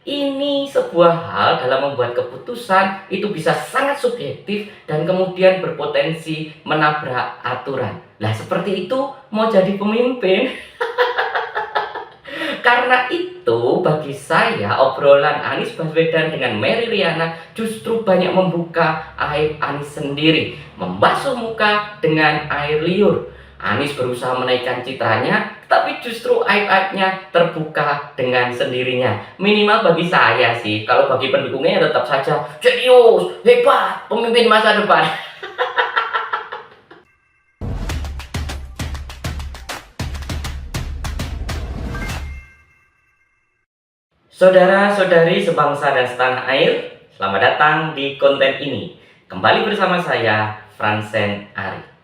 Ini sebuah hal dalam membuat keputusan itu bisa sangat subjektif dan kemudian berpotensi menabrak aturan. Lah seperti itu mau jadi pemimpin. Karena itu bagi saya obrolan Anies Baswedan dengan Mary Riana justru banyak membuka aib Anies sendiri, membasuh muka dengan air liur. Anies berusaha menaikkan citranya, tapi justru aib-aibnya terbuka dengan sendirinya. Minimal bagi saya sih, kalau bagi pendukungnya ya tetap saja jenius, hebat, pemimpin masa depan. Saudara-saudari sebangsa dan setanah air, selamat datang di konten ini. Kembali bersama saya, Fransen Ari.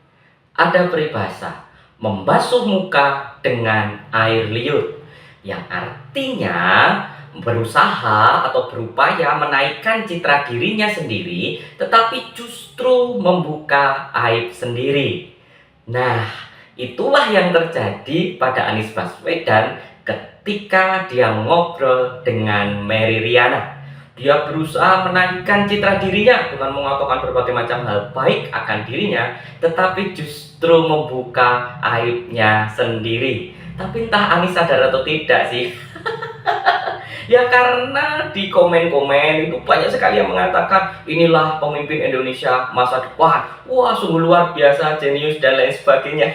Ada peribahasa, membasuh muka dengan air liur, yang artinya berusaha atau berupaya menaikkan citra dirinya sendiri, tetapi justru membuka aib sendiri. Nah, itulah yang terjadi pada Anies Baswedan ketika dia ngobrol dengan Mary Riana. Dia berusaha menaikkan citra dirinya dengan mengatakan berbagai macam hal baik akan dirinya, tetapi justru membuka aibnya sendiri. Tapi entah Anies sadar atau tidak sih. Ya karena di komen-komen itu banyak sekali yang mengatakan inilah pemimpin Indonesia masa depan. Wah, sungguh luar biasa, jenius dan lain sebagainya.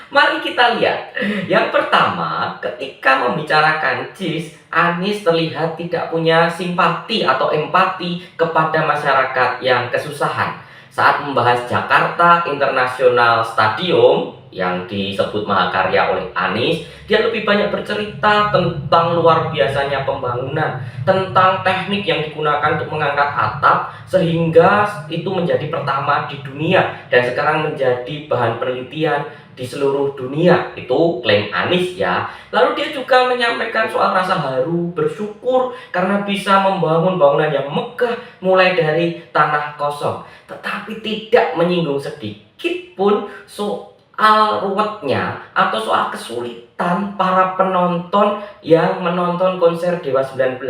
Mari kita lihat. Yang pertama, ketika membicarakan JIS, Anies terlihat tidak punya simpati atau empati kepada masyarakat yang kesusahan. Saat membahas Jakarta International Stadium yang disebut mahakarya oleh Anies, dia lebih banyak bercerita tentang luar biasanya pembangunan, tentang teknik yang digunakan untuk mengangkat atap sehingga itu menjadi pertama di dunia dan sekarang menjadi bahan penelitian di seluruh dunia. Itu klaim Anies ya. Lalu dia juga menyampaikan soal rasa haru, bersyukur karena bisa membangun bangunan yang megah mulai dari tanah kosong, tetapi tidak menyinggung sedikit pun soal ruwetnya atau soal kesulitan para penonton yang menonton konser Dewa 19.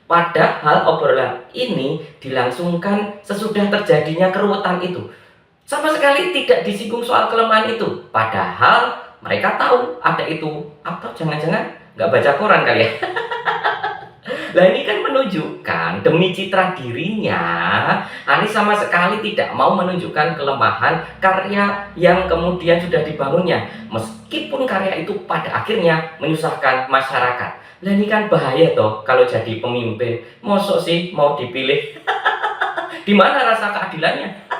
Padahal obrolan ini dilangsungkan sesudah terjadinya keruwetan itu. Sama sekali tidak disinggung soal kelemahan itu. Padahal mereka tahu ada itu. Atau jangan-jangan nggak baca koran kali ya. Nah ini kan menunjukkan demi citra dirinya, Anies sama sekali tidak mau menunjukkan kelemahan karya yang kemudian sudah dibangunnya. Meskipun karya itu pada akhirnya menyusahkan masyarakat. Nah ini kan bahaya toh kalau jadi pemimpin. Mosok sih mau dipilih? Di mana rasa keadilannya?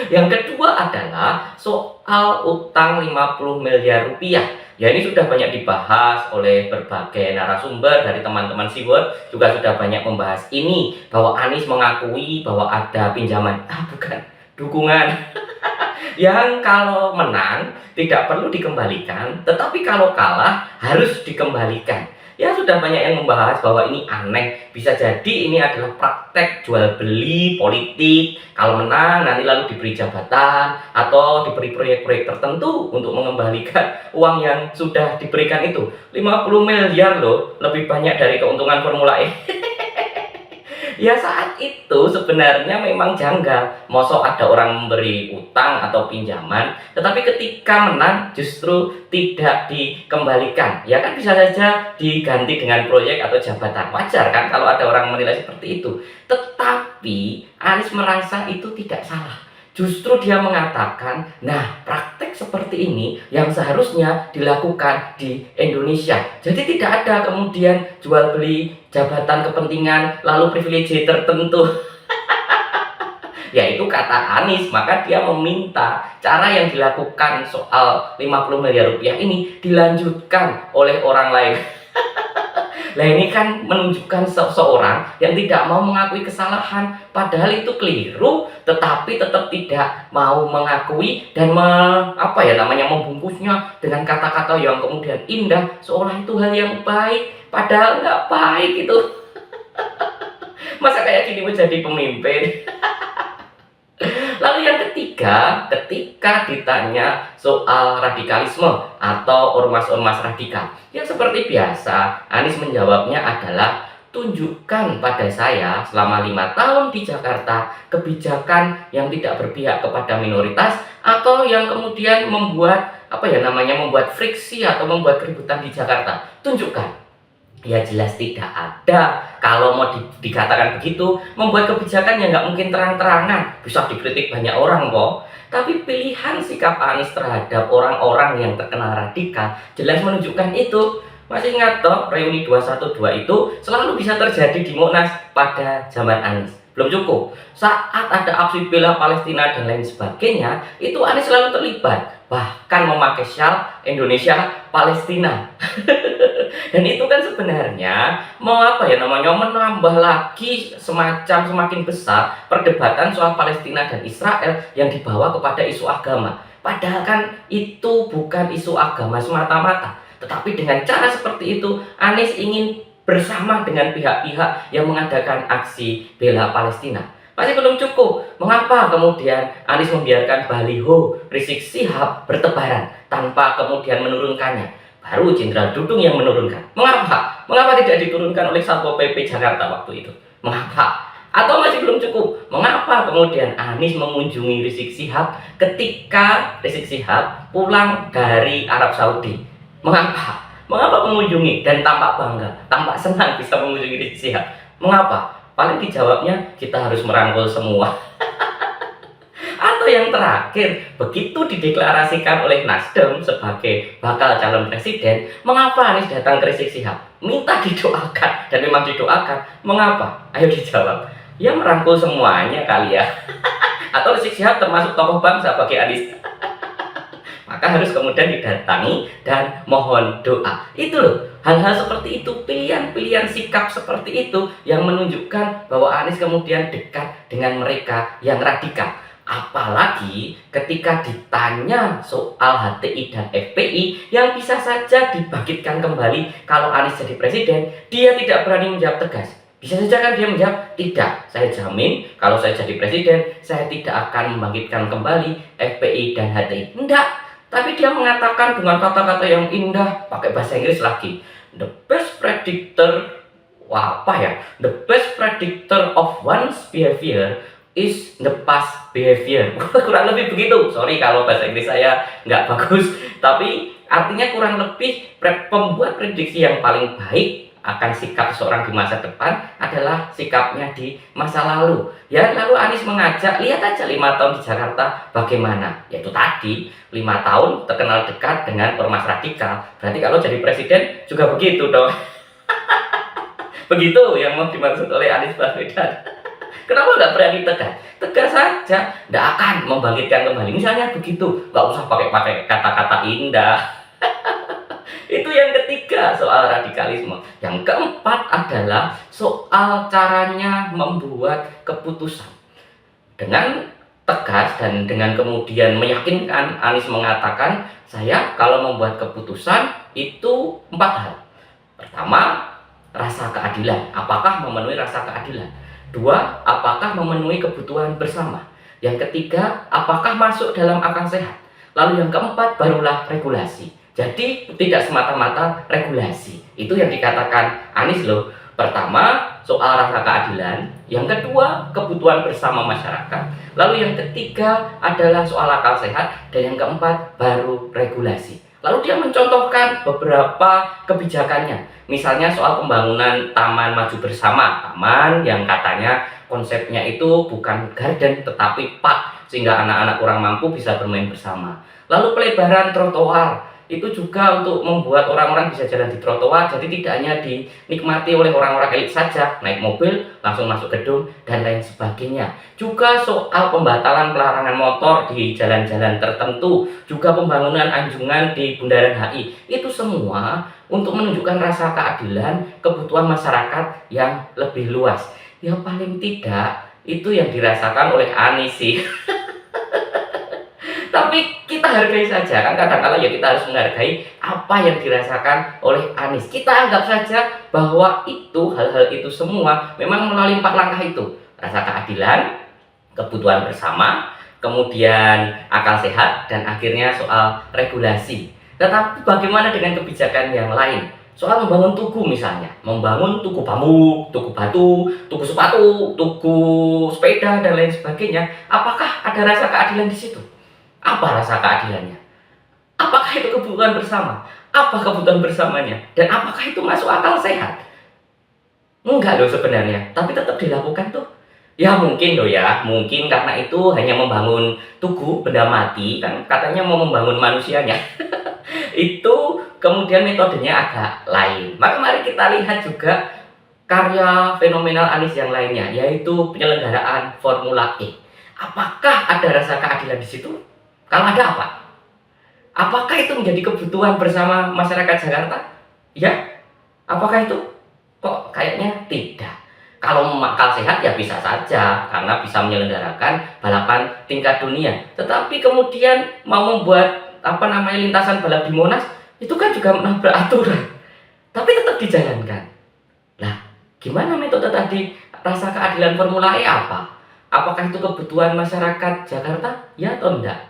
Yang kedua adalah soal utang 50 miliar rupiah. Ya ini sudah banyak dibahas oleh berbagai narasumber dari teman-teman Siwot, juga sudah banyak membahas ini bahwa Anies mengakui bahwa ada pinjaman, bukan, dukungan yang kalau menang tidak perlu dikembalikan, tetapi kalau kalah harus dikembalikan. Ya sudah banyak yang membahas bahwa ini aneh, bisa jadi ini adalah praktek jual beli politik. Kalau menang nanti lalu diberi jabatan atau diberi proyek-proyek tertentu untuk mengembalikan uang yang sudah diberikan itu. 50 miliar loh, lebih banyak dari keuntungan Formula E. Ya saat itu sebenarnya memang janggal. Mosok ada orang memberi utang atau pinjaman, tetapi ketika menang justru tidak dikembalikan. Ya kan bisa saja diganti dengan proyek atau jabatan. Wajar kan kalau ada orang menilai seperti itu. Tetapi Anies merasa itu tidak salah. Justru dia mengatakan, nah praktek seperti ini yang seharusnya dilakukan di Indonesia. Jadi tidak ada kemudian jual beli jabatan kepentingan lalu privilege tertentu. Yaitu kata Anies, maka dia meminta cara yang dilakukan soal 50 miliar rupiah ini dilanjutkan oleh orang lain. Nah ini kan menunjukkan seseorang yang tidak mau mengakui kesalahan, padahal itu keliru, tetapi tetap tidak mau mengakui dan membungkusnya dengan kata-kata yang kemudian indah, seolah itu hal yang baik, padahal nggak baik itu. Masa kayak gini menjadi pemimpin? Lalu yang ketiga, ketika ditanya soal radikalisme atau ormas-ormas radikal, yang seperti biasa, Anies menjawabnya adalah tunjukkan pada saya selama 5 tahun di Jakarta kebijakan yang tidak berpihak kepada minoritas atau yang kemudian membuat membuat friksi atau membuat keributan di Jakarta. Tunjukkan. Ya jelas tidak ada. Kalau mau dikatakan begitu, membuat kebijakan yang nggak mungkin terang-terangan, bisa dikritik banyak orang kok. Tapi pilihan sikap Anies terhadap orang-orang yang terkena radikal jelas menunjukkan itu. Masih ingat toh reuni 212 itu selalu bisa terjadi di Monas pada zaman Anies. Belum cukup, saat ada aksi bela Palestina dan lain sebagainya, itu Anies selalu terlibat, bahkan memakai syal Indonesia Palestina. Dan itu kan sebenarnya menambah lagi semakin besar perdebatan soal Palestina dan Israel yang dibawa kepada isu agama. Padahal kan itu bukan isu agama semata-mata, tetapi dengan cara seperti itu Anies ingin bersama dengan pihak-pihak yang mengadakan aksi bela Palestina. Masih belum cukup. Mengapa kemudian Anies membiarkan baliho Rizik Syihab bertebaran tanpa kemudian menurunkannya? Baru Jenderal Dudung yang menurunkan. Mengapa? Mengapa tidak diturunkan oleh Satpol PP Jakarta waktu itu? Mengapa? Atau masih belum cukup? Mengapa kemudian Anies mengunjungi Rizik Syihab ketika Rizik Syihab pulang dari Arab Saudi? Mengapa? Mengapa mengunjungi dan tampak bangga, tampak senang bisa mengunjungi Rizik Syihab? Mengapa? Paling dijawabnya kita harus merangkul semua. Atau yang terakhir, begitu dideklarasikan oleh Nasdem sebagai bakal calon presiden, mengapa Anies datang ke Rizik Syihab? Minta didoakan, dan memang didoakan. Mengapa? Ayo dijawab. Ya merangkul semuanya kali ya. Atau Rizik Syihab termasuk tokoh bangsa bagi Anies. Maka harus kemudian didatangi dan mohon doa. Itu loh, hal-hal seperti itu, pilihan-pilihan sikap seperti itu yang menunjukkan bahwa Anies kemudian dekat dengan mereka yang radikal. Apalagi ketika ditanya soal HTI dan FPI yang bisa saja dibangkitkan kembali kalau Anies jadi presiden, dia tidak berani menjawab tegas. Bisa saja kan dia menjawab, tidak, saya jamin kalau saya jadi presiden, saya tidak akan membangkitkan kembali FPI dan HTI. Enggak, tapi dia mengatakan dengan kata-kata yang indah, pakai bahasa Inggris lagi. The best predictor, The best predictor of one's behavior is the past behavior. Kurang lebih begitu. Sorry kalau bahasa Inggris saya nggak bagus, tapi artinya kurang lebih pembuat prediksi yang paling baik akan sikap seorang di masa depan adalah sikapnya di masa lalu. Ya, lalu Anies mengajak, lihat aja 5 tahun di Jakarta bagaimana. Yaitu tadi, 5 tahun terkenal dekat dengan ormas radikal. Berarti kalau jadi presiden juga begitu dong. Begitu yang mau dimaksud oleh Anies Baswedan. Kenapa nggak berani tegas? Tegas saja, nggak akan membangkitkan kembali. Misalnya begitu, nggak usah pakai kata-kata indah. Itu yang ketiga soal radikalisme. Yang keempat adalah soal caranya membuat keputusan. Dengan tegas dan dengan kemudian meyakinkan, Anies mengatakan, saya kalau membuat keputusan itu 4 hal. Pertama, rasa keadilan. Apakah memenuhi rasa keadilan? 2, apakah memenuhi kebutuhan bersama? Yang ketiga, apakah masuk dalam akal sehat? Lalu yang keempat, barulah regulasi. Jadi tidak semata-mata regulasi. Itu yang dikatakan Anies loh. Pertama, soal rasa keadilan. Yang kedua, kebutuhan bersama masyarakat. Lalu yang ketiga adalah soal akal sehat. Dan yang keempat, baru regulasi. Lalu dia mencontohkan beberapa kebijakannya. Misalnya soal pembangunan Taman Maju Bersama. Taman yang katanya konsepnya itu bukan garden tetapi park, sehingga anak-anak kurang mampu bisa bermain bersama. Lalu pelebaran trotoar. Itu juga untuk membuat orang-orang bisa jalan di trotoar, jadi tidak hanya dinikmati oleh orang-orang elit saja, naik mobil, langsung masuk gedung, dan lain sebagainya. Juga soal pembatalan pelarangan motor di jalan-jalan tertentu, juga pembangunan anjungan di Bundaran HI. Itu semua untuk menunjukkan rasa keadilan, kebutuhan masyarakat yang lebih luas. Yang paling tidak, itu yang dirasakan oleh Anies sih. Tapi kita hargai saja, kan kadang-kala ya kita harus menghargai apa yang dirasakan oleh Anies. Kita anggap saja bahwa itu, hal-hal itu semua memang melalui 4 langkah itu. Rasa keadilan, kebutuhan bersama, kemudian akal sehat, dan akhirnya soal regulasi. Tetapi bagaimana dengan kebijakan yang lain? Soal membangun tugu misalnya, membangun tugu bambu, tugu batu, tugu sepatu, tugu sepeda, dan lain sebagainya. Apakah ada rasa keadilan di situ? Apa rasa keadilannya? Apakah itu kebutuhan bersama? Apa kebutuhan bersamanya? Dan apakah itu masuk akal sehat? Enggak loh sebenarnya, tapi tetap dilakukan tuh. Ya mungkin loh ya, mungkin karena itu hanya membangun tugu benda mati, kan katanya mau membangun manusianya. Itu kemudian metodenya agak lain. Maka mari kita lihat juga karya fenomenal Anies yang lainnya, yaitu penyelenggaraan Formula E. Apakah ada rasa keadilan di situ? Kalau ada apa? Apakah itu menjadi kebutuhan bersama masyarakat Jakarta? Ya, apakah itu? Kok kayaknya tidak. Kalau akal sehat ya bisa saja, karena bisa menyelenggarakan balapan tingkat dunia. Tetapi kemudian mau membuat lintasan balap di Monas, itu kan juga menabrak aturan. Tapi tetap dijalankan. Nah, gimana metode tadi? Rasa keadilan Formula E apa? Apakah itu kebutuhan masyarakat Jakarta? Ya atau enggak?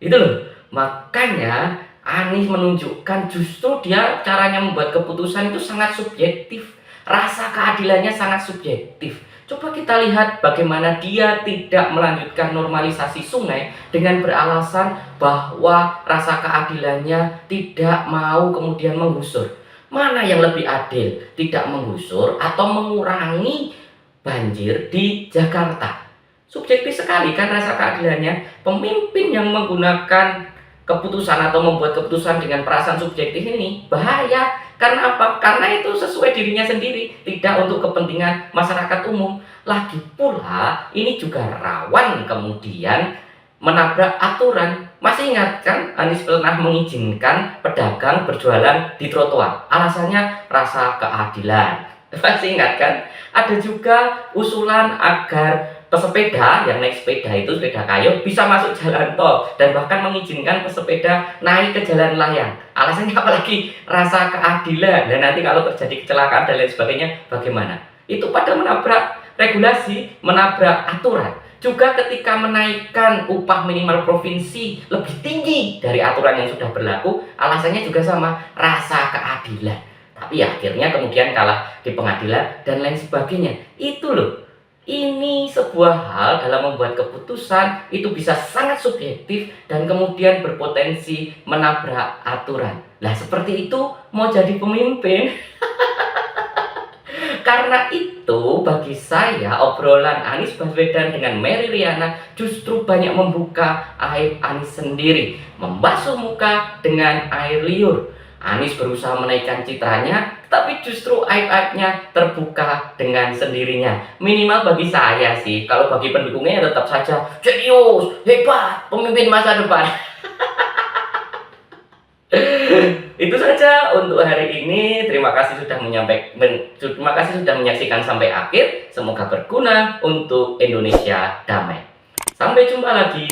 Itu loh. Makanya Anies menunjukkan justru dia caranya membuat keputusan itu sangat subjektif. Rasa keadilannya sangat subjektif. Coba kita lihat bagaimana dia tidak melanjutkan normalisasi sungai dengan beralasan bahwa rasa keadilannya tidak mau kemudian menggusur. Mana yang lebih adil? Tidak menggusur atau mengurangi banjir di Jakarta? Subjektif sekali kan rasa keadilannya. Pemimpin yang menggunakan keputusan atau membuat keputusan dengan perasaan subjektif ini bahaya. Karena apa? Karena itu sesuai dirinya sendiri, tidak untuk kepentingan masyarakat umum. Lagi pula ini juga rawan kemudian menabrak aturan. Masih ingat kan Anies pernah mengizinkan pedagang berjualan di trotoar, alasannya rasa keadilan. Masih ingat kan? Ada juga usulan agar pesepeda yang naik sepeda itu sepeda kayu bisa masuk jalan tol, dan bahkan mengizinkan pesepeda naik ke jalan layang. Alasannya apalagi rasa keadilan. Dan nanti kalau terjadi kecelakaan dan lain sebagainya bagaimana? Itu pada menabrak regulasi, menabrak aturan. Juga ketika menaikkan upah minimal provinsi lebih tinggi dari aturan yang sudah berlaku, alasannya juga sama, rasa keadilan. Tapi ya akhirnya kemudian kalah di pengadilan dan lain sebagainya. Itu loh. Ini sebuah hal dalam membuat keputusan itu bisa sangat subjektif dan kemudian berpotensi menabrak aturan. Lah seperti itu mau jadi pemimpin? Karena itu bagi saya obrolan Anies Baswedan dengan Mary Riana justru banyak membuka aib Anies sendiri, membasuh muka dengan air liur. Anies berusaha menaikkan citranya, tapi justru aib-aibnya terbuka dengan sendirinya. Minimal bagi saya sih, kalau bagi pendukungnya ya tetap saja serius, hebat, pemimpin masa depan. Itu saja untuk hari ini. Terima kasih sudah menyaksikan sampai akhir. Semoga berguna untuk Indonesia damai. Sampai jumpa lagi.